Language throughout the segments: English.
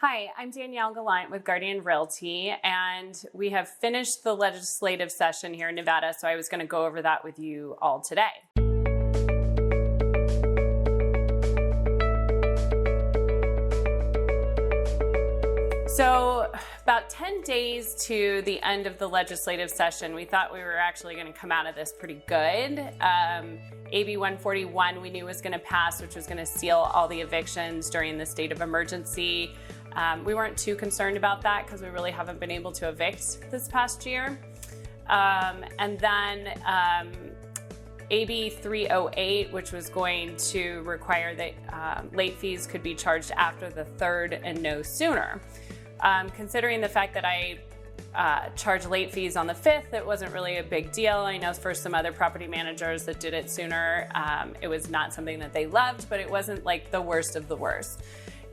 Hi, I'm Danielle Gallant with Guardian Realty, and we have finished the legislative session here in Nevada, so I was going to go over that with you all today. So about 10 days to the end of the legislative session, we thought we were actually going to come out of this pretty good. AB141 we knew was going to pass, which was going to seal all the evictions during the state of emergency. We weren't too concerned about that because we really haven't been able to evict this past year. And then AB308, which was going to require that late fees could be charged after the 3rd and no sooner. Considering the fact that I charged late fees on the 5th, it wasn't really a big deal. I know for some other property managers that did it sooner, it was not something that they loved, but it wasn't like the worst of the worst.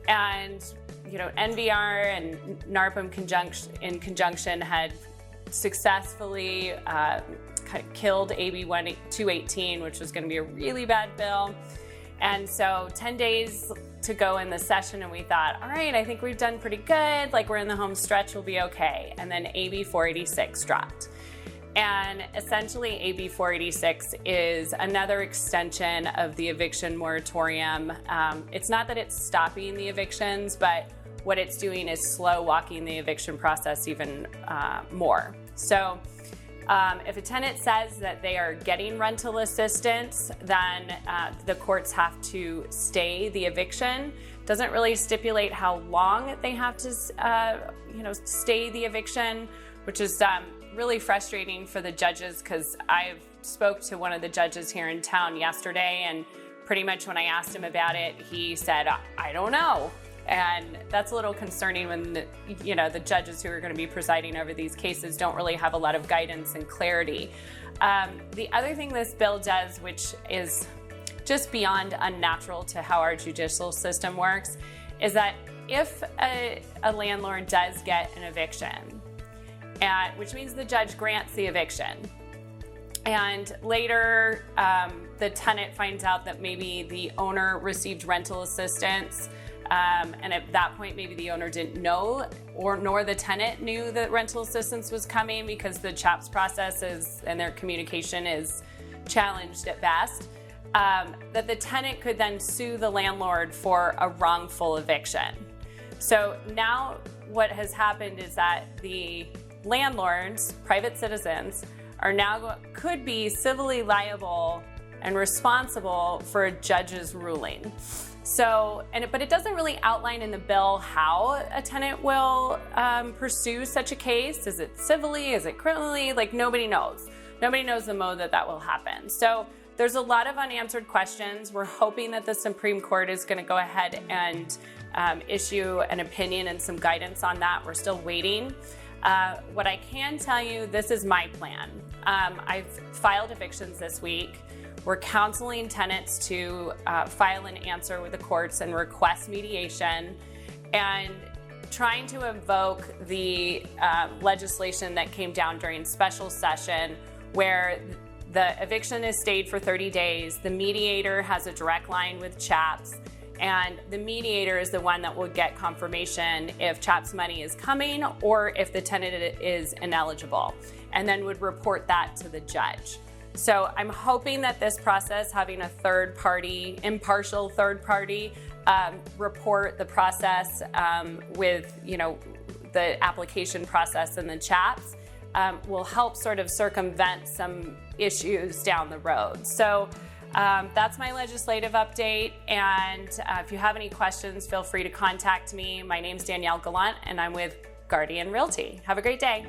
And you know, NVR and NARPM in conjunction had successfully killed AB141, which was going to be a really bad bill. And so 10 days to go in the session, and we thought, all right, I think we've done pretty good. Like, we're in the home stretch, we'll be okay. And then AB486 dropped. And essentially, AB486 is another extension of the eviction moratorium. It's not that it's stopping the evictions, but what it's doing is slow walking the eviction process even more. So if a tenant says that they are getting rental assistance, then the courts have to stay the eviction. Doesn't really stipulate how long they have to stay the eviction, which is really frustrating for the judges, because I spoke to one of the judges here in town yesterday, and pretty much when I asked him about it, he said, I don't know. And that's a little concerning when the judges who are going to be presiding over these cases don't really have a lot of guidance and clarity. The other thing this bill does, which is just beyond unnatural to how our judicial system works, is that if a landlord does get an eviction, which means the judge grants the eviction, and later the tenant finds out that maybe the owner received rental assistance, and at that point maybe the owner didn't know, nor the tenant knew that rental assistance was coming, because the CHAPS process and their communication is challenged at best, that the tenant could then sue the landlord for a wrongful eviction. So now what has happened is that the landlords, private citizens, are now could be civilly liable and responsible for a judge's ruling. So, but it doesn't really outline in the bill how a tenant will pursue such a case. Is it civilly? Is it criminally? Like, nobody knows. Nobody knows the mode that will happen. So there's a lot of unanswered questions. We're hoping that the Supreme Court is going to go ahead and issue an opinion and some guidance on that. We're still waiting. What I can tell you, this is my plan. I've filed evictions this week. We're counseling tenants to file an answer with the courts and request mediation, and trying to invoke the legislation that came down during special session, where the eviction is stayed for 30 days. The mediator has a direct line with CHAPS, and the mediator is the one that will get confirmation if CHAPS money is coming or if the tenant is ineligible, and then would report that to the judge. So I'm hoping that this process, having a third party, impartial third party, report the process with, the application process and the CHAPS, will help sort of circumvent some issues down the road. So that's my legislative update. And if you have any questions, feel free to contact me. My name's Danielle Gallant, and I'm with Guardian Realty. Have a great day.